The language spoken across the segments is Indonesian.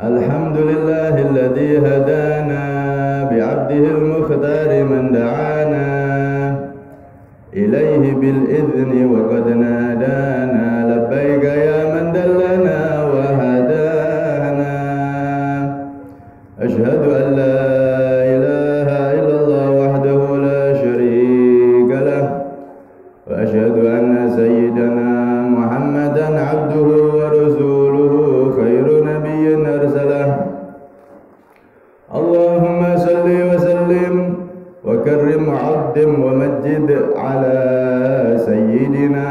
Alhamdulillahilladzi hadana bi'abdihil mukhtari man da'ana ilaihi bil idzni wa qad nadana labbaika ya man dallana wa hadana ashhadu an la ilaha illallah wahdahu la syarika lah wa ashhadu anna sayyidana Muhammadan abduhu wa rasuluhu khairu nabiyyin arsalah. Allahumma salli wa sallim wa karrim wa addim wa majjid ala sayyidina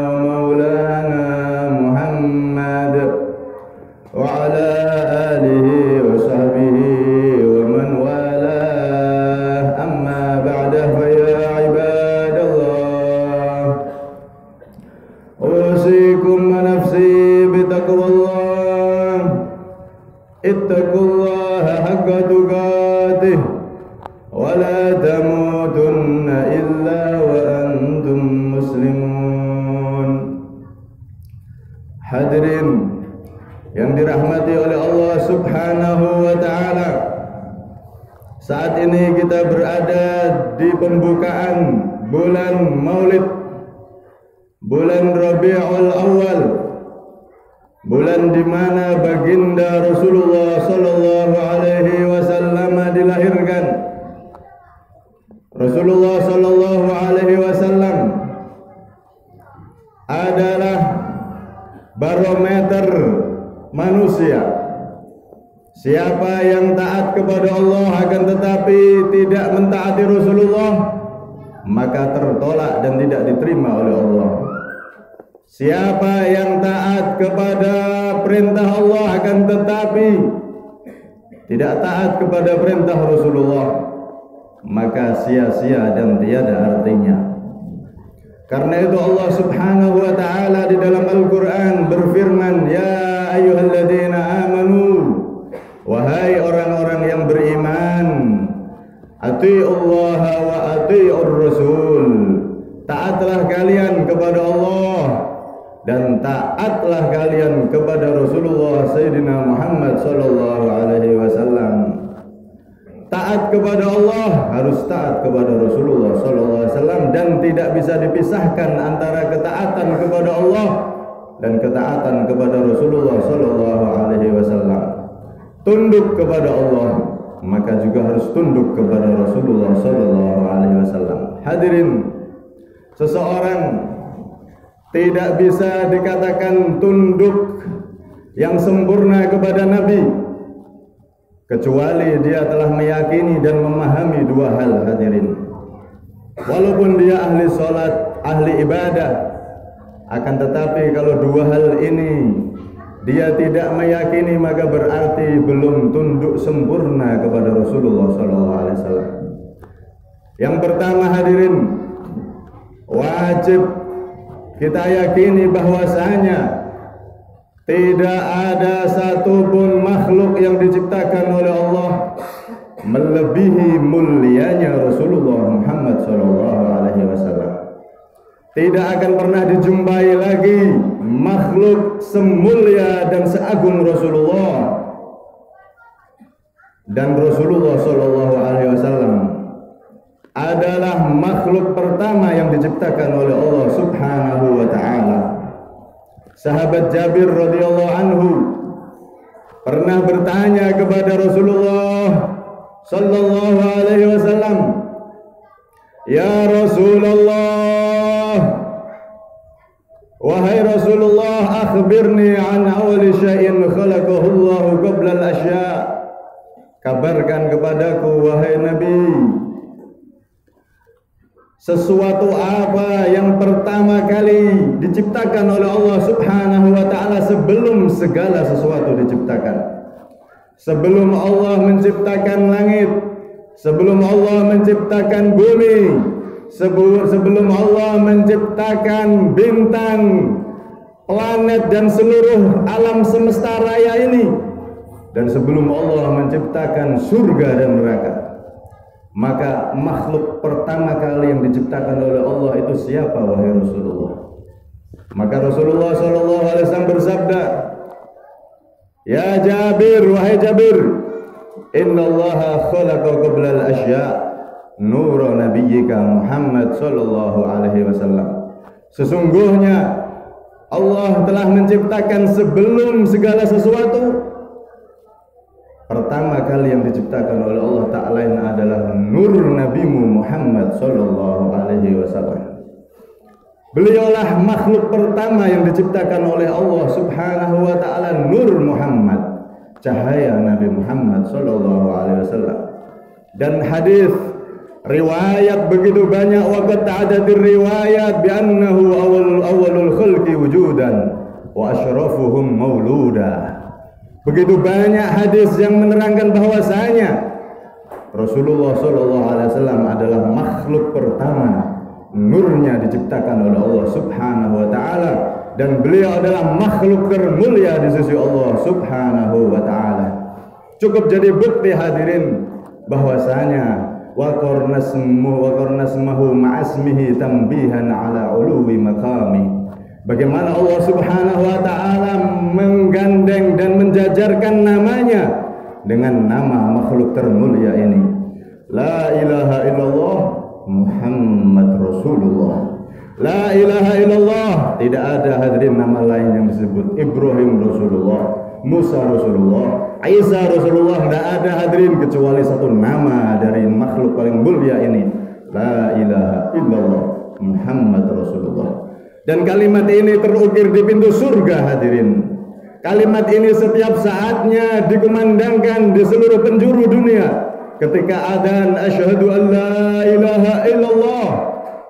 wa maulana Muhammad wa ala alihi wa sahbihi wa man walah, amma ba'dah fa ya ibadallah usikum wa nafsi bitaqwallah ittaqullaha haqqa tuqatih wa la tamutunna illa wa antum muslimun. Hadirin yang dirahmati oleh Allah Subhanahu wa ta'ala, saat ini kita berada di pembukaan bulan Maulid, bulan Rabiul Awal, bulan di mana baginda Rasulullah sallallahu alaihi wasallam dilahirkan. Rasulullah sallallahu alaihi wasallam adalah barometer manusia. Siapa yang taat kepada Allah akan tetapi tidak mentaati Rasulullah, maka tertolak dan tidak diterima oleh Allah. Siapa yang taat kepada perintah Allah akan tetapi tidak taat kepada perintah Rasulullah, maka sia-sia dan tiada artinya. Karena itu Allah Subhanahu wa ta'ala di dalam Al-Qur'an berfirman, ya ayyuhalladzina amanu, wahai orang-orang yang beriman, atiiullaha wa atiiur rasul, taatlah kalian kepada Allah dan taatlah kalian kepada Rasulullah Sayyidina Muhammad sallallahu alaihi wasallam. Taat kepada Allah harus taat kepada Rasulullah sallallahu alaihi wasallam, dan tidak bisa dipisahkan antara ketaatan kepada Allah dan ketaatan kepada Rasulullah sallallahu alaihi wasallam. Tunduk kepada Allah, maka juga harus tunduk kepada Rasulullah sallallahu alaihi wasallam. Hadirin, seseorang tidak bisa dikatakan tunduk yang sempurna kepada Nabi kecuali dia telah meyakini dan memahami dua hal. Hadirin, walaupun dia ahli sholat, ahli ibadah, akan tetapi kalau dua hal ini dia tidak meyakini, maka berarti belum tunduk sempurna kepada Rasulullah SAW. Yang pertama, hadirin, wajib kita yakini bahwasanya tidak ada satupun makhluk yang diciptakan oleh Allah melebihi mulianya Rasulullah Muhammad SAW. Tidak akan pernah dijumpai lagi makhluk semulia dan seagung Rasulullah. Dan Rasulullah SAW adalah makhluk pertama yang diciptakan oleh Allah Subhanahu wa ta'ala. Sahabat Jabir radhiyallahu anhu pernah bertanya kepada Rasulullah sallallahu alaihi wasallam, ya Rasulullah, wahai Rasulullah, akhbirni an awali syai'in khalaqahu Allah qabla al-asya'. kabarkan kepadaku wahai Nabi, sesuatu apa yang pertama kali diciptakan oleh Allah Subhanahu wa ta'ala sebelum segala sesuatu diciptakan. Sebelum Allah menciptakan langit, sebelum Allah menciptakan bumi, sebelum Allah menciptakan bintang, planet dan seluruh alam semesta raya ini, dan sebelum Allah menciptakan surga dan neraka, maka makhluk pertama kali yang diciptakan oleh Allah itu siapa wahai Rasulullah? Maka Rasulullah SAW bersabda, ya Jabir, wahai Jabir, innallaha khalaqa qabla al-asya' nura nabiyyika Muhammad sallallahu alaihi wasallam. Sesungguhnya Allah telah menciptakan sebelum segala sesuatu, pertama kali yang diciptakan oleh Allah Ta'ala adalah nur Nabimu Muhammad sallallahu alaihi wasallam. Beliaulah makhluk pertama yang diciptakan oleh Allah Subhanahu wa ta'ala, nur Muhammad, cahaya Nabi Muhammad sallallahu alaihi wasallam. Dan hadis riwayat begitu banyak, waqad ta'adatir riwayat bi annahu awwalul khalqi wujudan wa asyrafuhum mauluda. Begitu banyak hadis yang menerangkan bahwasanya Rasulullah sallallahu alaihi wasallam adalah makhluk pertama, nurnya diciptakan oleh Allah Subhanahu wa ta'ala, dan beliau adalah makhluk termulia di sisi Allah Subhanahu wa ta'ala. Cukup jadi bukti hadirin bahwasanya wa qarnasmahu ma'asmihi tambihan ala uluwi maqami. Bagaimana Allah Subhanahu wa ta'ala menggandeng dan menjajarkan namanya dengan nama makhluk termulia ini. La ilaha illallah Muhammad Rasulullah. La ilaha illallah, tidak ada hadirin nama lain yang disebut. Ibrahim Rasulullah, Musa Rasulullah, Isa Rasulullah, tidak ada hadirin kecuali satu nama dari makhluk paling mulia ini. La ilaha illallah Muhammad Rasulullah. Dan kalimat ini terukir di pintu surga hadirin. Kalimat ini setiap saatnya dikumandangkan di seluruh penjuru dunia. Ketika adzan asyhadu an la ilaha illallah,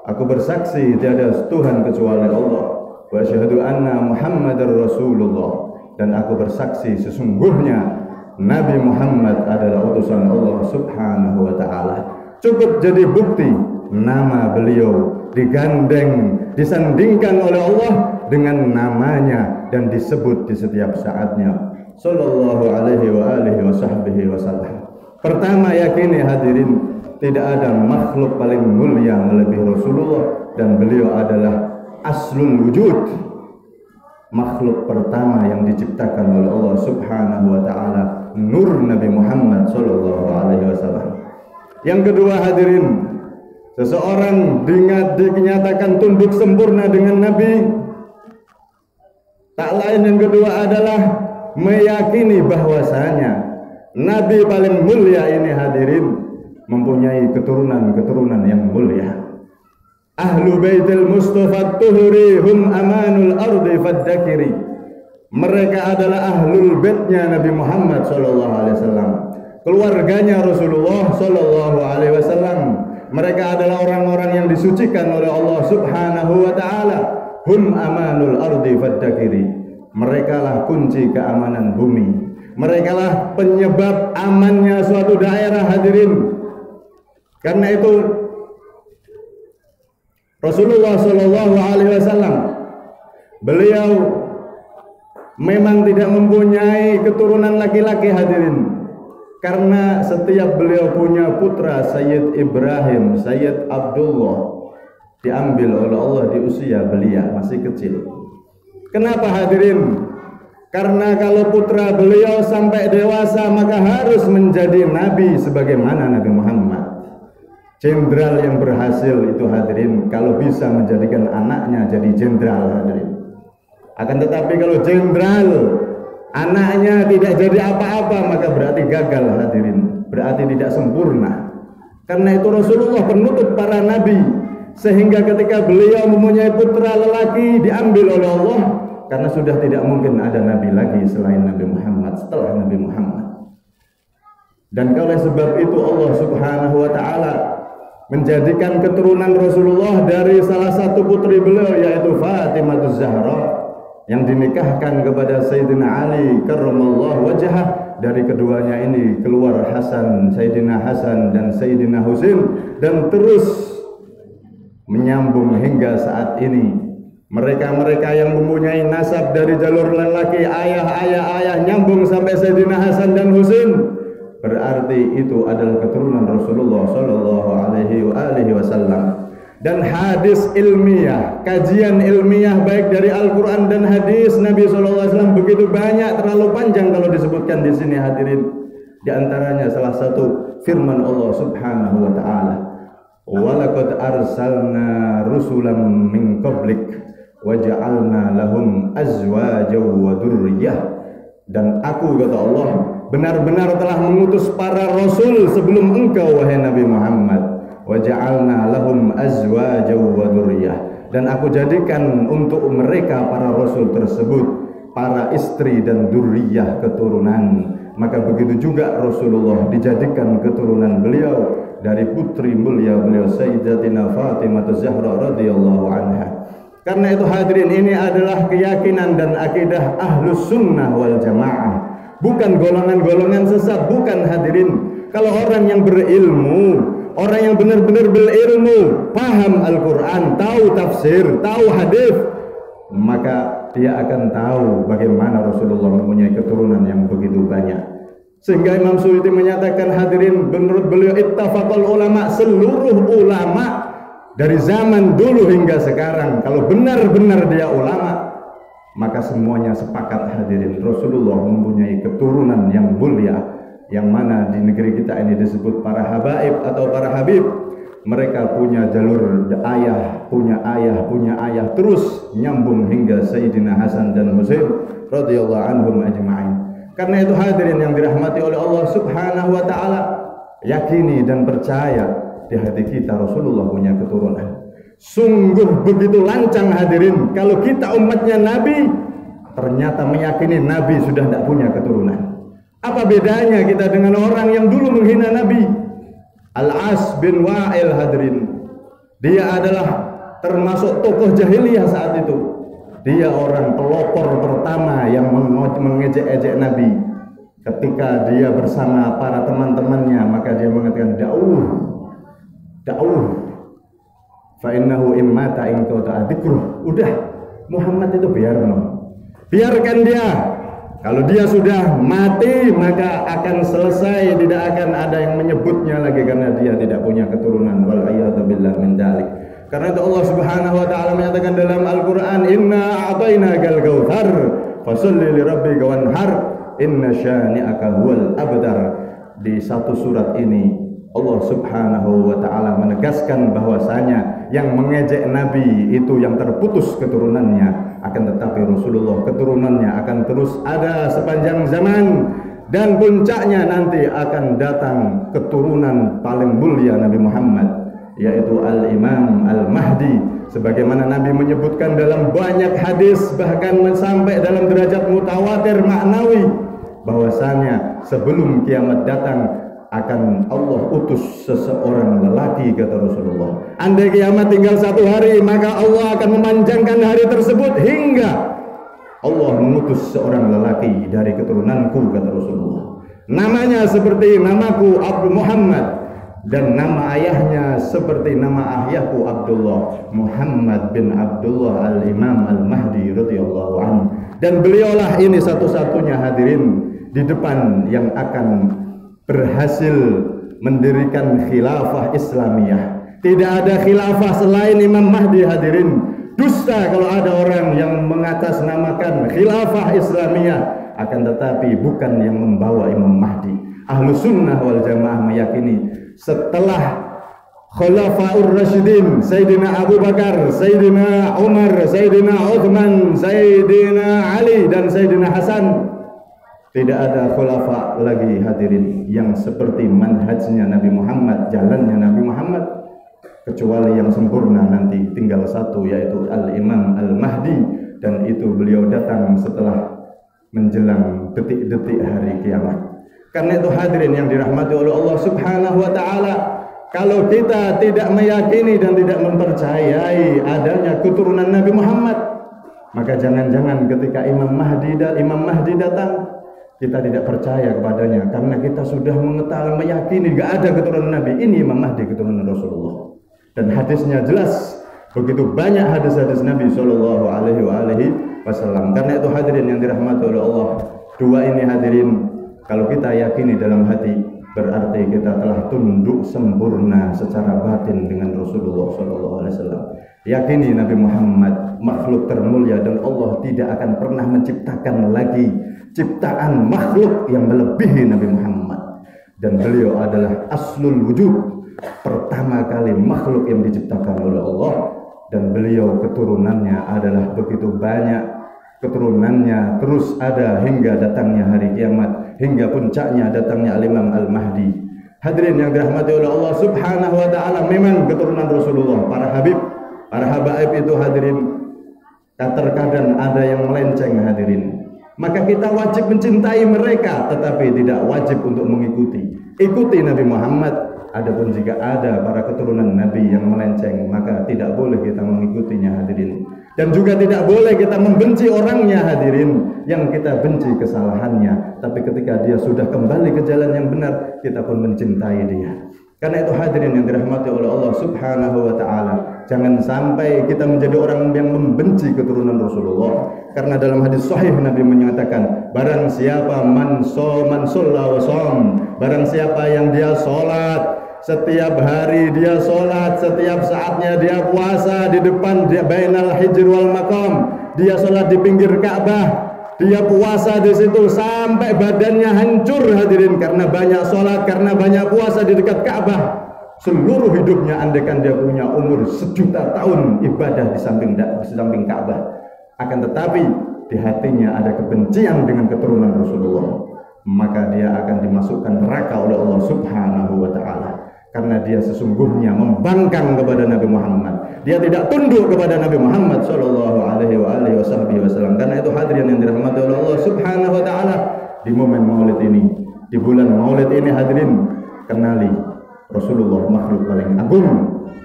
aku bersaksi tiada Tuhan kecuali Allah, wa asyhadu anna Muhammadar Rasulullah, dan aku bersaksi sesungguhnya Nabi Muhammad adalah utusan Allah Subhanahu wa ta'ala. Cukup jadi bukti nama beliau digandeng, disandingkan oleh Allah dengan namanya dan disebut di setiap saatnya, sallallahu alaihi wa alihi wa sahbihi wasallam. Pertama, yakini hadirin, tidak ada makhluk paling mulia melebihi Rasulullah, dan beliau adalah aslul wujud, makhluk pertama yang diciptakan oleh Allah Subhanahu wa ta'ala, nur Nabi Muhammad sallallahu alaihi wasallam. Yang kedua hadirin, seseorang dinyatakan tunduk sempurna dengan Nabi, tak lain yang kedua adalah meyakini bahwasanya Nabi paling mulia ini hadirin mempunyai keturunan-keturunan yang mulia. Ahlu baitil Mustafa tuhuri hum amanul ardi faddakiri. Mereka adalah ahlul baitnya Nabi Muhammad sallallahu alaihi wasallam, keluarganya Rasulullah sallallahu alaihi wasallam. Mereka adalah orang-orang yang disucikan oleh Allah Subhanahu wa ta'ala. Hum amanul ardi faddakiri. Mereka lah kunci keamanan bumi. Mereka lah penyebab amannya suatu daerah hadirin. Karena itu Rasulullah sallallahu alaihi wasallam, beliau memang tidak mempunyai keturunan laki-laki hadirin. Karena setiap beliau punya putra, Sayyid Ibrahim, Sayyid Abdullah, diambil oleh Allah di usia belia, masih kecil. Kenapa hadirin? Karena kalau putra beliau sampai dewasa, maka harus menjadi nabi sebagaimana Nabi Muhammad. Jenderal yang berhasil itu hadirin, kalau bisa menjadikan anaknya jadi jenderal hadirin. Akan tetapi kalau jenderal anaknya tidak jadi apa-apa, maka berarti gagal hadirin, berarti tidak sempurna. Karena itu Rasulullah penutup para nabi, sehingga ketika beliau mempunyai putra lelaki diambil oleh Allah, karena sudah tidak mungkin ada nabi lagi selain Nabi Muhammad, setelah Nabi Muhammad. Dan oleh sebab itu Allah Subhanahu wa taala menjadikan keturunan Rasulullah dari salah satu putri beliau yaitu Fatimah Zahra yang dinikahkan kepada Sayyidina Ali karramallahu wajhah. Dari keduanya ini keluar Sayyidina Hasan dan Sayyidina Husain, dan terus menyambung hingga saat ini. Mereka-mereka yang mempunyai nasab dari jalur lelaki, ayah nyambung sampai Sayyidina Hasan dan Husain, berarti itu adalah keturunan Rasulullah sallallahu alaihi wasallam. Dan hadis ilmiah, kajian ilmiah baik dari Al-Quran dan hadis Nabi SAW begitu banyak, terlalu panjang kalau disebutkan di sini hadirin. Di antaranya salah satu firman Allah Subhanahu wa taala, "Walaqad arsalna rusulan min qablik wa ja'alna lahum azwajan wa dzurriyyah." Dan aku, kata Allah, benar-benar telah mengutus para rasul sebelum engkau wahai Nabi Muhammad. Wa ja'alna lahum azwajan wa dzurriyyah, dan aku jadikan untuk mereka para rasul tersebut para istri dan dzurriyyah, keturunan. Maka begitu juga Rasulullah dijadikan keturunan beliau dari putri mulia beliau Sayyidatina Fatimah Zahra radhiyallahu anha. Karena itu hadirin, ini adalah keyakinan dan akidah Ahlus Sunnah wal Jamaah, bukan golongan-golongan sesat, bukan hadirin. Kalau orang yang berilmu, orang yang benar-benar berilmu, paham Al-Quran, tahu tafsir, tahu hadis, maka dia akan tahu bagaimana Rasulullah mempunyai keturunan yang begitu banyak. Sehingga Imam Suyuti menyatakan hadirin, menurut beliau ittafaqal ulama, seluruh ulama dari zaman dulu hingga sekarang, kalau benar-benar dia ulama, maka semuanya sepakat hadirin, Rasulullah mempunyai keturunan yang mulia, yang mana di negeri kita ini disebut para habaib atau para habib. Mereka punya jalur ayah, punya ayah, terus nyambung hingga Sayyidina Hasan dan Husain radhiyallahu anhum ajma'in. Karena itu hadirin yang dirahmati oleh Allah Subhanahu wa taala, yakini dan percaya di hati kita Rasulullah punya keturunan. Sungguh begitu lancang hadirin kalau kita umatnya Nabi ternyata meyakini Nabi sudah tidak punya keturunan. Apa bedanya kita dengan orang yang dulu menghina Nabi? Al-As bin Wa'il hadirin, dia adalah termasuk tokoh jahiliyah saat itu. Dia orang pelopor pertama yang mengejek-ejek Nabi. Ketika dia bersama para teman-temannya, maka dia mengatakan da'uh fa innahu immata in qata dzikruh. Udah, Muhammad itu biarkan dia. Kalau dia sudah mati, maka akan selesai, tidak akan ada yang menyebutnya lagi karena dia tidak punya keturunan. Wal a'yadu billah min dzalik. Karena itu Allah Subhanahu wa taala menyatakan dalam Al-Qur'an, "Inna a'tainakal kautsar fasholli li rabbika wanhar inna syani'aka huwal abtar." Di satu surat ini Allah Subhanahu wa taala menegaskan bahwasanya yang mengejek Nabi itu yang terputus keturunannya, akan tetapi Rasulullah keturunannya akan terus ada sepanjang zaman, dan puncaknya nanti akan datang keturunan paling mulia Nabi Muhammad, yaitu Al-Imam Al-Mahdi, sebagaimana Nabi menyebutkan dalam banyak hadis, bahkan sampai dalam derajat mutawatir maknawi, bahwasanya sebelum kiamat datang akan Allah utus seseorang lelaki, kata Rasulullah. Andai kiamat tinggal 1 hari, maka Allah akan memanjangkan hari tersebut hingga Allah mengutus seorang lelaki dari keturunanku, kata Rasulullah. Namanya seperti namaku Abdul Muhammad, dan nama ayahnya seperti nama ayahku Abdullah, Muhammad bin Abdullah Al-Imam Al-Mahdi radhiyallahu anhu. Dan beliaulah ini satu-satunya hadirin di depan yang akan berhasil mendirikan khilafah Islamiyah. Tidak ada khilafah selain Imam Mahdi hadirin. Dusta kalau ada orang yang mengatasnamakan khilafah Islamiyah, akan tetapi bukan yang membawa Imam Mahdi. Ahlus Sunnah wal Jamaah meyakini setelah Khulafaur Rasyidin, Sayyidina Abu Bakar, Sayyidina Umar, Sayyidina Uthman, Sayyidina Ali, dan Sayyidina Hasan, tidak ada khulafa lagi hadirin yang seperti manhajnya Nabi Muhammad, jalannya Nabi Muhammad, kecuali yang sempurna nanti tinggal satu, yaitu Al-Imam Al-Mahdi, dan itu beliau datang setelah menjelang detik-detik hari kiamat. Karena itu hadirin yang dirahmati oleh Allah Subhanahu wa taala, kalau kita tidak meyakini dan tidak mempercayai adanya keturunan Nabi Muhammad, maka jangan-jangan ketika Imam Mahdi datang, kita tidak percaya kepadanya karena kita sudah mengetahui, meyakini tidak ada keturunan Nabi. Ini Imam Mahdi keturunan Rasulullah. Dan hadisnya jelas, begitu banyak hadis-hadis Nabi Shallallahu Alaihi Wasallam. Karena itu hadirin yang dirahmati oleh Allah, dua ini hadirin, kalau kita yakini dalam hati, berarti kita telah tunduk sempurna secara batin dengan Rasulullah SAW. Yakini Nabi Muhammad makhluk termulia dan Allah tidak akan pernah menciptakan lagi ciptaan makhluk yang melebihi Nabi Muhammad. Dan beliau adalah aslul wujud, pertama kali makhluk yang diciptakan oleh Allah. Dan beliau keturunannya adalah begitu banyak, keturunannya terus ada hingga datangnya hari kiamat, hingga puncaknya datangnya Al-Imam Al-Mahdi. Hadirin yang dirahmati oleh Allah Subhanahu wa taala, memang keturunan Rasulullah, para habaib itu hadirin, terkadang ada yang melenceng hadirin. Maka kita wajib mencintai mereka, tetapi tidak wajib untuk mengikuti. Ikuti Nabi Muhammad. Adapun jika ada para keturunan Nabi yang melenceng, maka tidak boleh kita mengikutinya hadirin. Dan juga tidak boleh kita membenci orangnya hadirin, yang kita benci kesalahannya. Tapi ketika dia sudah kembali ke jalan yang benar, kita pun mencintai dia. Karena itu hadirin yang dirahmati oleh Allah Subhanahu wa taala, jangan sampai kita menjadi orang yang membenci keturunan Rasulullah. Karena dalam hadis sahih Nabi menyatakan, barang siapa man shalla wa shom, barang siapa yang dia salat, setiap hari dia sholat, setiap saatnya dia puasa di depan bainal hijr wal maqam, dia sholat di pinggir Ka'bah, dia puasa di situ sampai badannya hancur hadirin, karena banyak sholat, karena banyak puasa di dekat Ka'bah. Seluruh hidupnya andaikan dia punya umur 1.000.000 tahun ibadah di samping Ka'bah, akan tetapi di hatinya ada kebencian dengan keturunan Rasulullah, maka dia akan dimasukkan neraka oleh Allah Subhanahu wa taala. Karena dia sesungguhnya membangkang kepada Nabi Muhammad, dia tidak tunduk kepada Nabi Muhammad Shallallahu Alaihi Wasallam. Karena itu hadirin yang dirahmati oleh Allah Subhanahu Wa Taala, di momen Maulid ini, di bulan Maulid ini hadirin, kenali Rasulullah makhluk paling agung,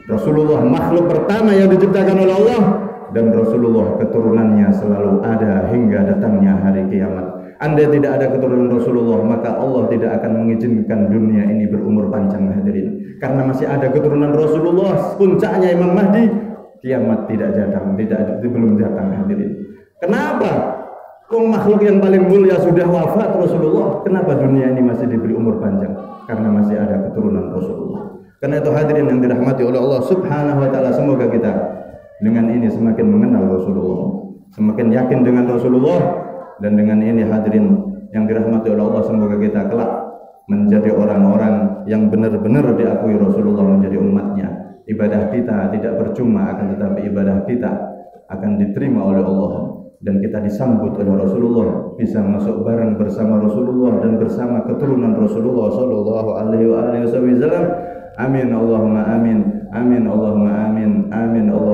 Rasulullah makhluk pertama yang diciptakan oleh Allah, dan Rasulullah keturunannya selalu ada hingga datangnya hari kiamat. Andai tidak ada keturunan Rasulullah, maka Allah tidak akan mengizinkan dunia ini berumur panjang hadirin. Karena masih ada keturunan Rasulullah, puncaknya Imam Mahdi, kiamat belum datang hadirin. Kenapa? Makhluk yang paling mulia sudah wafat Rasulullah, kenapa dunia ini masih diberi umur panjang? Karena masih ada keturunan Rasulullah. Karena itu hadirin yang dirahmati oleh Allah Subhanahu wa taala, semoga kita dengan ini semakin mengenal Rasulullah, semakin yakin dengan Rasulullah. Dan dengan ini hadirin yang dirahmati oleh Allah, semoga kita kelak menjadi orang-orang yang benar-benar diakui Rasulullah menjadi umatnya. Ibadah kita tidak percuma, akan tetapi ibadah kita akan diterima oleh Allah, dan kita disambut oleh Rasulullah, bisa masuk bareng bersama Rasulullah dan bersama keturunan Rasulullah Sallallahu Alaihi Wasallam. Amin Allahumma amin, amin Allahumma amin, amin Allah.